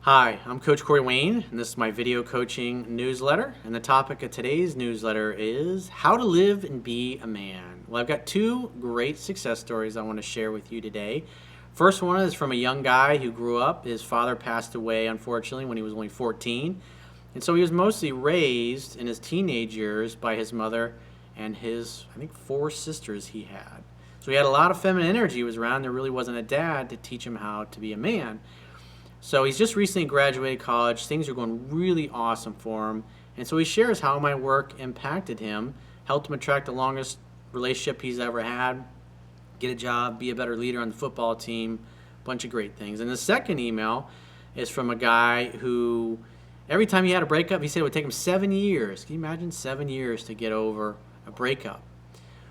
Hi, I'm Coach Corey Wayne, and this is my video coaching newsletter. And the topic of today's newsletter is how to live and be a man. Well, I've got two great success stories I want to share with you today. First one is from a young guy who grew up. His father passed away, unfortunately, when he was only 14. And so he was mostly raised in his teenage years by his mother and his, I think, 4 sisters he had. So he had a lot of feminine energy. He was around. There really wasn't a dad to teach him how to be a man. So he's just recently graduated college. Things are going really awesome for him. And so he shares how my work impacted him, helped him attract the longest relationship he's ever had, get a job, be a better leader on the football team, a bunch of great things. And the second email is from a guy who every time he had a breakup, he said it would take him 7 years. Can you imagine 7 years to get over a breakup?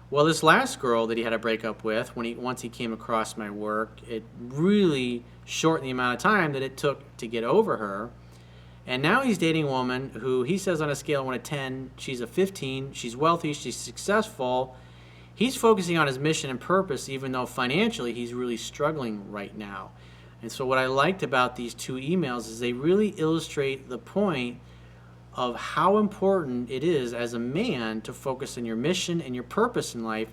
Well, this last girl that he had a breakup with, once he came across my work, it really shortened the amount of time that it took to get over her. And now he's dating a woman who he says on a scale of 1 to 10, she's a 15, she's wealthy, she's successful. He's focusing on his mission and purpose, even though financially he's really struggling right now. And so what I liked about these two emails is they really illustrate the point of how important it is as a man to focus on your mission and your purpose in life,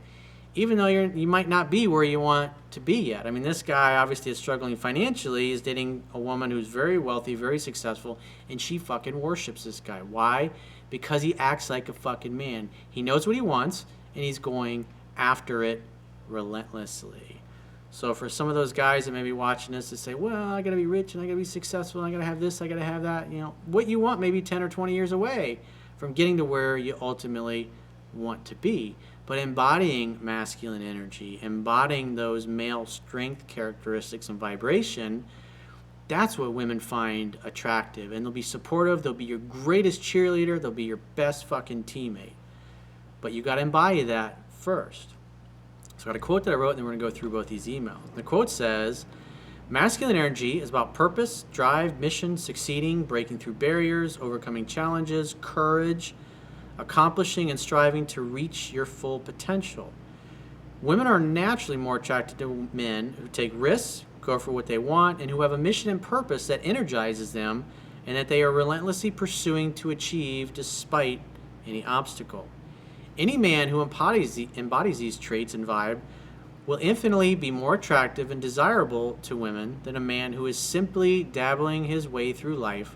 even though you might not be where you want to be yet. I mean, this guy obviously is struggling financially. He's dating a woman who's very wealthy, very successful, and she fucking worships this guy. Why? Because he acts like a fucking man. He knows what he wants, and he's going after it relentlessly. So for some of those guys that may be watching this to say, well, I got to be rich and I got to be successful and I got to have this, I got to have that, what you want may be 10 or 20 years away from getting to where you ultimately want to be. But embodying masculine energy, embodying those male strength characteristics and vibration, that's what women find attractive. And they'll be supportive, they'll be your greatest cheerleader, they'll be your best fucking teammate. But you got to embody that first. So I got a quote that I wrote, and then we're going to go through both these emails. The quote says, masculine energy is about purpose, drive, mission, succeeding, breaking through barriers, overcoming challenges, courage, accomplishing and striving to reach your full potential. Women are naturally more attracted to men who take risks, go for what they want, and who have a mission and purpose that energizes them and that they are relentlessly pursuing to achieve despite any obstacle. Any man who embodies these traits and vibe will infinitely be more attractive and desirable to women than a man who is simply dabbling his way through life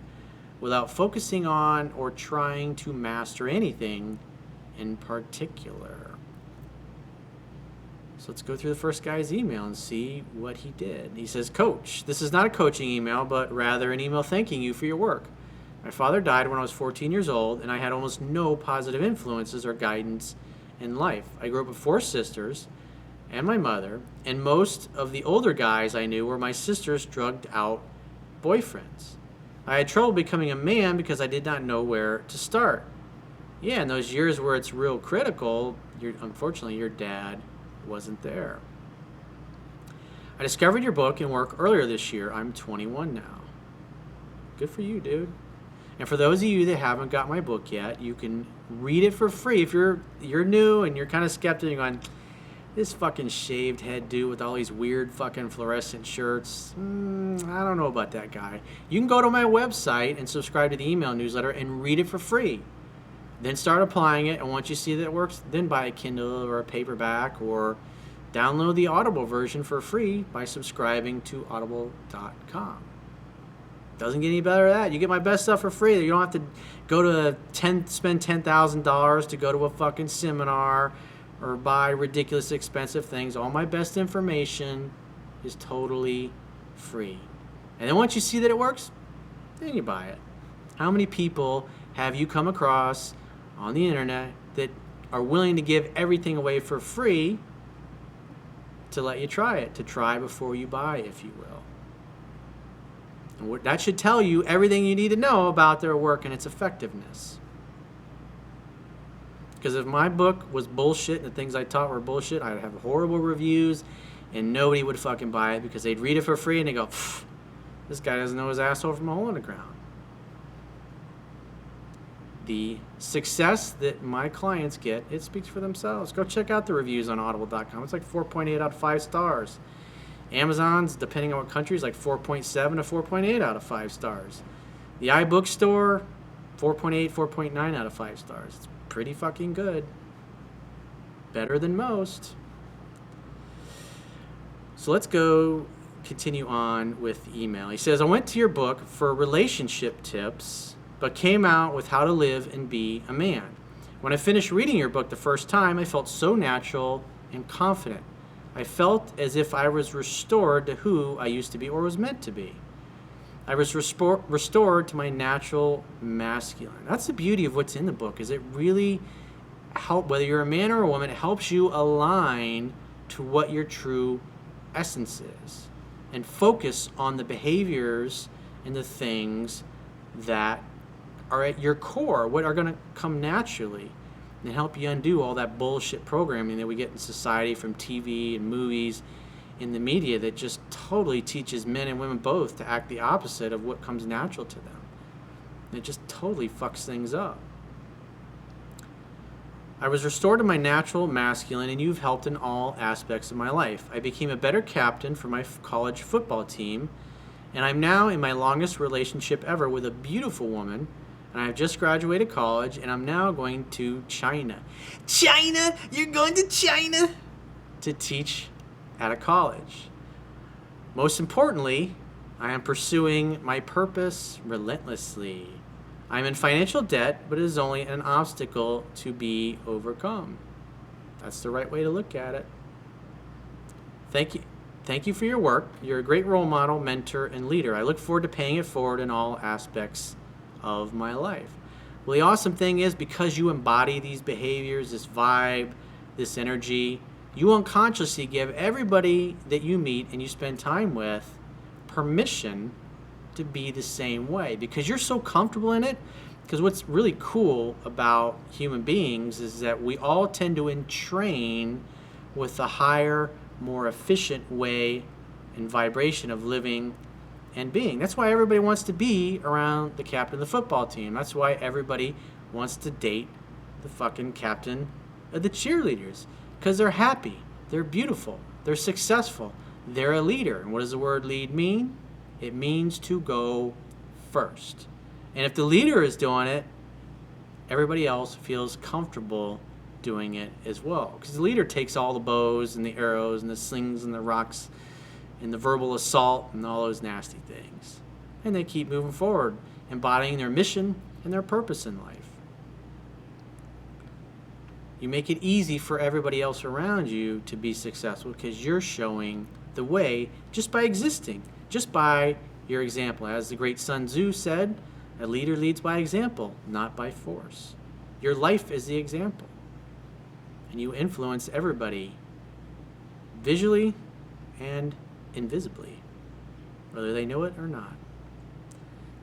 without focusing on or trying to master anything in particular. So let's go through the first guy's email and see what he did. He says, Coach, this is not a coaching email, but rather an email thanking you for your work. My father died when I was 14 years old, and I had almost no positive influences or guidance in life. I grew up with 4 sisters and my mother, and most of the older guys I knew were my sister's drugged out boyfriends. I had trouble becoming a man because I did not know where to start. Yeah, in those years where it's real critical, unfortunately your dad wasn't there. I discovered your book and work earlier this year. I'm 21 now. Good for you, dude. And for those of you that haven't got my book yet, you can read it for free. If you're new and you're kind of skeptical, you're going, this fucking shaved head dude with all these weird fucking fluorescent shirts, I don't know about that guy. You can go to my website and subscribe to the email newsletter and read it for free. Then start applying it, and once you see that it works, then buy a Kindle or a paperback or download the Audible version for free by subscribing to audible.com. Doesn't get any better than that. You get my best stuff for free. You don't have to go to spend $10,000 to go to a fucking seminar or buy ridiculous expensive things. All my best information is totally free. And then once you see that it works, then you buy it. How many people have you come across on the internet that are willing to give everything away for free to let you try it, to try before you buy, if you will? And that should tell you everything you need to know about their work and its effectiveness. Because if my book was bullshit and the things I taught were bullshit, I'd have horrible reviews and nobody would fucking buy it because they'd read it for free and they go, this guy doesn't know his asshole from a hole in the ground. The success that my clients get, it speaks for themselves. Go check out the reviews on audible.com. It's like 4.8 out of 5 stars. Amazon's, depending on what country, is like 4.7 to 4.8 out of 5 stars. The iBookstore, 4.8, 4.9 out of 5 stars. It's pretty fucking good. Better than most. So let's go continue on with the email. He says, I went to your book for relationship tips, but came out with how to live and be a man. When I finished reading your book the first time, I felt so natural and confident. I felt as if I was restored to who I used to be or was meant to be. I was restored to my natural masculine. That's the beauty of what's in the book, is it really helps, whether you're a man or a woman, it helps you align to what your true essence is and focus on the behaviors and the things that are at your core, what are going to come naturally, and help you undo all that bullshit programming that we get in society from TV and movies, in the media, that just totally teaches men and women both to act the opposite of what comes natural to them. It just totally fucks things up. I was restored to my natural masculine, and you've helped in all aspects of my life. I became a better captain for my college football team, and I'm now in my longest relationship ever with a beautiful woman, and I've just graduated college, and I'm now going to China. China? You're going to China? To teach at a college. Most importantly, I am pursuing my purpose relentlessly. I'm in financial debt, but it is only an obstacle to be overcome. That's the right way to look at it. Thank you. Thank you for your work. You're a great role model, mentor, and leader. I look forward to paying it forward in all aspects of my life. Well, the awesome thing is, because you embody these behaviors, this vibe, this energy, you unconsciously give everybody that you meet and you spend time with permission to be the same way, because you're so comfortable in it. Because what's really cool about human beings is that we all tend to entrain with a higher, more efficient way and vibration of living and being. That's why everybody wants to be around the captain of the football team. That's why everybody wants to date the fucking captain of the cheerleaders, because they're happy, they're beautiful, they're successful, they're a leader. And what does the word lead mean? It means to go first. And if the leader is doing it, everybody else feels comfortable doing it as well, because the leader takes all the bows and the arrows and the slings and the rocks and the verbal assault and all those nasty things, and they keep moving forward, embodying their mission and their purpose in life. You make it easy for everybody else around you to be successful, because you're showing the way just by existing, just by your example. As the great Sun Tzu said, a leader leads by example, not by force. Your life is the example, and you influence everybody visually and invisibly, whether they know it or not.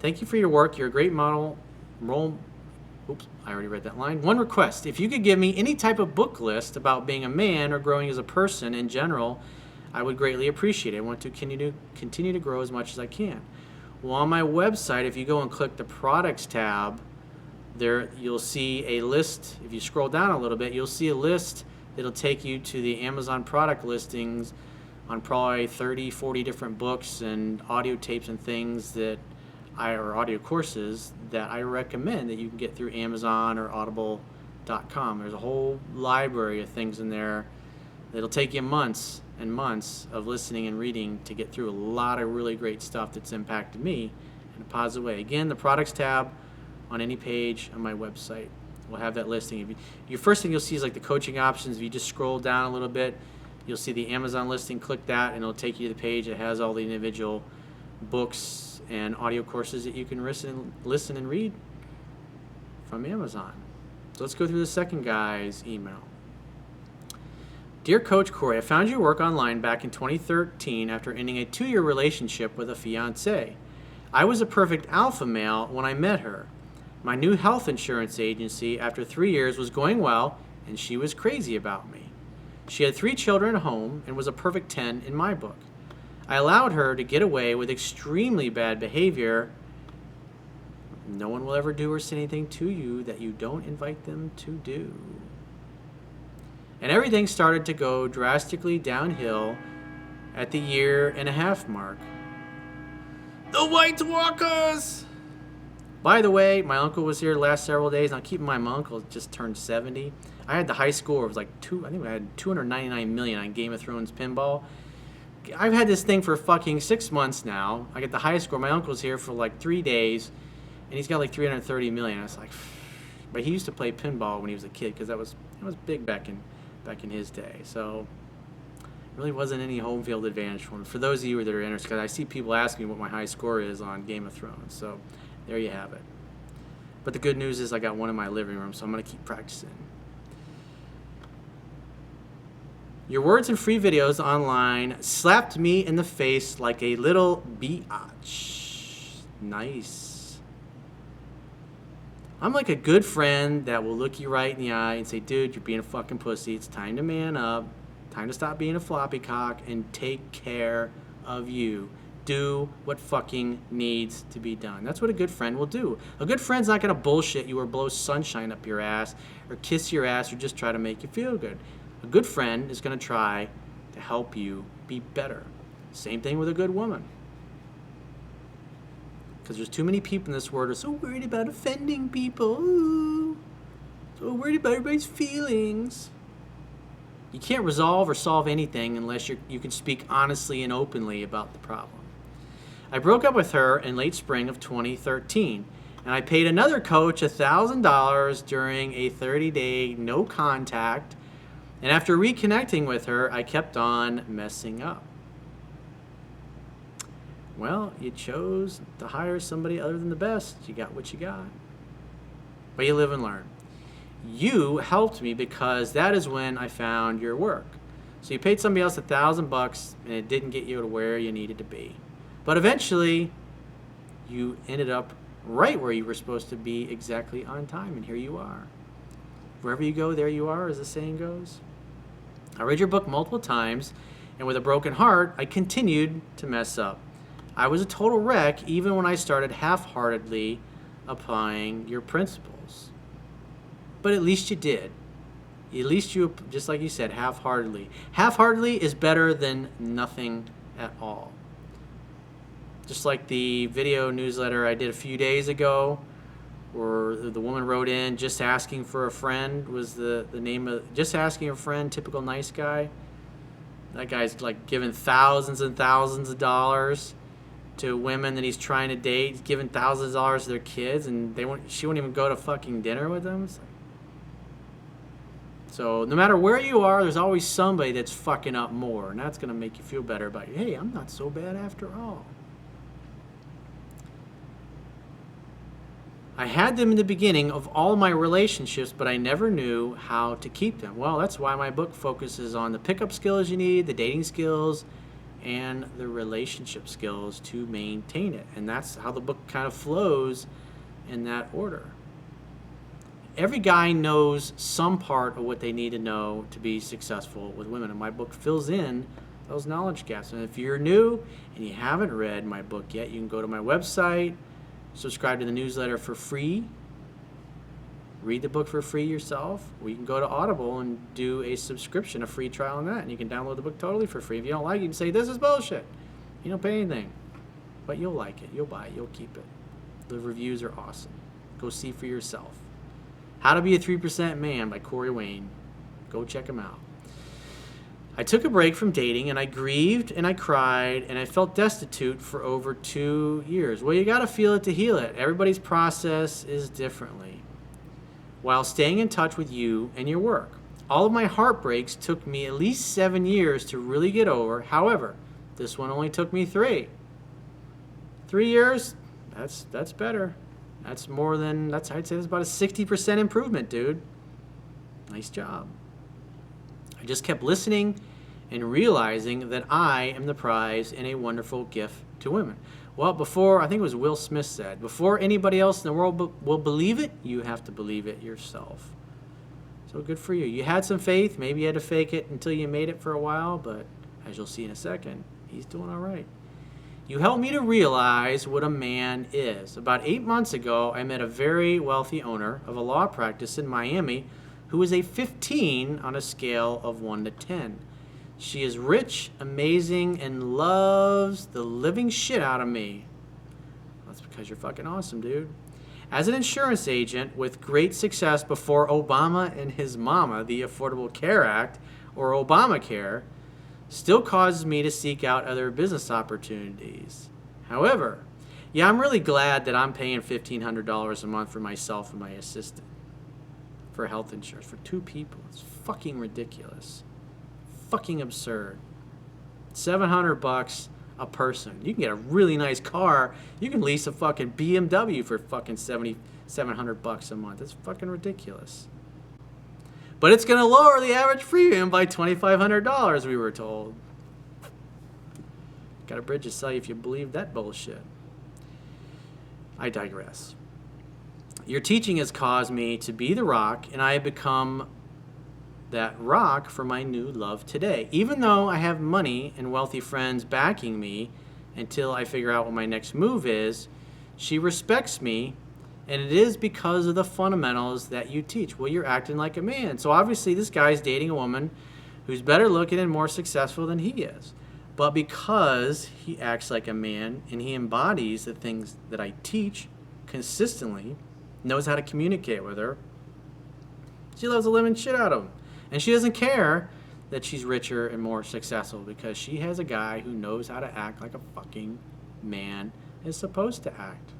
Thank you for your work. You're a great model. Oops, I already read that line. One request: if you could give me any type of book list about being a man or growing as a person in general, I would greatly appreciate it. I want to continue to grow as much as I can. Well, on my website, if you go and click the products tab, there you'll see a list. If you scroll down a little bit, you'll see a list that'll take you to the Amazon product listings on probably 30, 40 different books and audio tapes and things or audio courses that I recommend that you can get through Amazon or audible.com. There's a whole library of things in there that'll take you months and months of listening and reading to get through a lot of really great stuff that's impacted me in a positive way. Again, the products tab on any page on my website will have that listing. Your first thing you'll see is like the coaching options. If you just scroll down a little bit, you'll see the Amazon listing. Click that, and it'll take you to the page that has all the individual books and audio courses that you can listen and read from Amazon. So let's go through the second guy's email. Dear Coach Corey, I found your work online back in 2013 after ending a 2-year relationship with a fiancé. I was a perfect alpha male when I met her. My new health insurance agency after 3 years was going well, and she was crazy about me. She had 3 children at home and was a perfect 10 in my book. I allowed her to get away with extremely bad behavior. No one will ever do or say anything to you that you don't invite them to do. And everything started to go drastically downhill at the 1.5-year mark. The White Walkers! By the way, my uncle was here the last several days. Now, keep in mind, my uncle just turned 70. I had the high score. It was like I think I had 299 million on Game of Thrones pinball. I've had this thing for fucking 6 months now. I get the high score. My uncle's here for like 3 days, and he's got like 330 million. I was like, but he used to play pinball when he was a kid because that was big back in his day. So really wasn't any home field advantage for him. For those of you that are interested, because I see people ask me what my high score is on Game of Thrones. So there you have it. But the good news is I got one in my living room, so I'm going to keep practicing. Your words and free videos online slapped me in the face like a little biatch. Nice. I'm like a good friend that will look you right in the eye and say, dude, you're being a fucking pussy. It's time to man up. Time to stop being a floppy cock and take care of you. Do what fucking needs to be done. That's what a good friend will do. A good friend's not going to bullshit you or blow sunshine up your ass or kiss your ass or just try to make you feel good. A good friend is going to try to help you be better. Same thing with a good woman. Because there's too many people in this world who are so worried about offending people. Ooh. So worried about everybody's feelings. You can't resolve or solve anything unless you can speak honestly and openly about the problem. I broke up with her in late spring of 2013, and I paid another coach $1,000 during a 30-day no contact, and after reconnecting with her, I kept on messing up. Well, you chose to hire somebody other than the best. You got what you got. But you live and learn. You helped me because that is when I found your work. So you paid somebody else $1,000 and it didn't get you to where you needed to be. But eventually, you ended up right where you were supposed to be, exactly on time, and here you are. Wherever you go, there you are, as the saying goes. I read your book multiple times, and with a broken heart, I continued to mess up. I was a total wreck even when I started half-heartedly applying your principles. But at least you did. At least you, just like you said, half-heartedly. Half-heartedly is better than nothing at all. Just like the video newsletter I did a few days ago, where the woman wrote in, just asking for a friend was the name of, just asking a friend, typical nice guy. That guy's like giving thousands and thousands of dollars to women that he's trying to date. He's giving thousands of dollars to their kids, and she won't even go to fucking dinner with them. So no matter where you are, there's always somebody that's fucking up more, and that's going to make you feel better about, hey, I'm not so bad after all. I had them in the beginning of all my relationships, but I never knew how to keep them. Well, that's why my book focuses on the pickup skills you need, the dating skills, and the relationship skills to maintain it. And that's how the book kind of flows in that order. Every guy knows some part of what they need to know to be successful with women, and my book fills in those knowledge gaps. And if you're new and you haven't read my book yet, you can go to my website, subscribe to the newsletter for free, read the book for free yourself, or you can go to Audible and do a subscription, a free trial on that, and you can download the book totally for free. If you don't like it, you can say, this is bullshit. You don't pay anything. But you'll like it. You'll buy it. You'll keep it. The reviews are awesome. Go see for yourself. How to Be a 3% Man by Corey Wayne. Go check him out. I took a break from dating, and I grieved, and I cried, and I felt destitute for over 2 years. Well, you got to feel it to heal it. Everybody's process is differently. While staying in touch with you and your work. All of my heartbreaks took me at least 7 years to really get over. However, this one only took me 3. 3 years, that's better. That's more than, I'd say that's about a 60% improvement, dude. Nice job. I just kept listening and realizing that I am the prize and a wonderful gift to women. Well, before, I think it was Will Smith said, before anybody else in the world will believe it, you have to believe it yourself. So good for you. You had some faith. Maybe you had to fake it until you made it for a while, but as you'll see in a second, he's doing all right. You helped me to realize what a man is. About 8 months ago, I met a very wealthy owner of a law practice in Miami who was a 15 on a scale of 1 to 10. She is rich, amazing, and loves the living shit out of me. That's because you're fucking awesome, dude. As an insurance agent with great success before Obama and his mama, the Affordable Care Act, or Obamacare, still causes me to seek out other business opportunities. However, yeah, I'm really glad that I'm paying $1,500 a month for myself and my assistant for health insurance for 2 people. It's fucking ridiculous. Fucking absurd. $700 a person. You can get a really nice car. You can lease a fucking BMW for fucking $700 a month. It's fucking ridiculous. But it's going to lower the average premium by $2,500, we were told. Got a bridge to sell you if you believe that bullshit. I digress. Your teaching has caused me to be the rock, and I have become that rock for my new love today. Even though I have money and wealthy friends backing me until I figure out what my next move is, she respects me, and it is because of the fundamentals that you teach. Well, you're acting like a man. So obviously this guy's dating a woman who's better looking and more successful than he is. But because he acts like a man and he embodies the things that I teach consistently, knows how to communicate with her, she loves the living shit out of him. And she doesn't care that she's richer and more successful because she has a guy who knows how to act like a fucking man is supposed to act.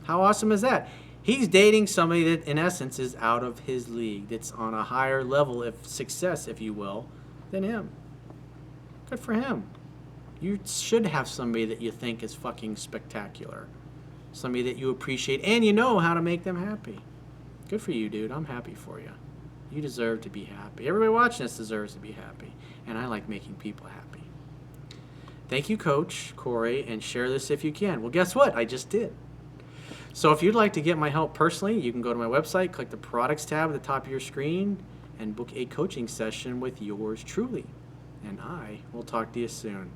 How awesome is that? He's dating somebody that, in essence, is out of his league, that's on a higher level of success, if you will, than him. Good for him. You should have somebody that you think is fucking spectacular. Somebody that you appreciate and you know how to make them happy. Good for you, dude. I'm happy for you. You deserve to be happy. Everybody watching this deserves to be happy. And I like making people happy. Thank you, Coach Corey, and share this if you can. Well, guess what? I just did. So if you'd like to get my help personally, you can go to my website, click the products tab at the top of your screen, and book a coaching session with yours truly. And I will talk to you soon.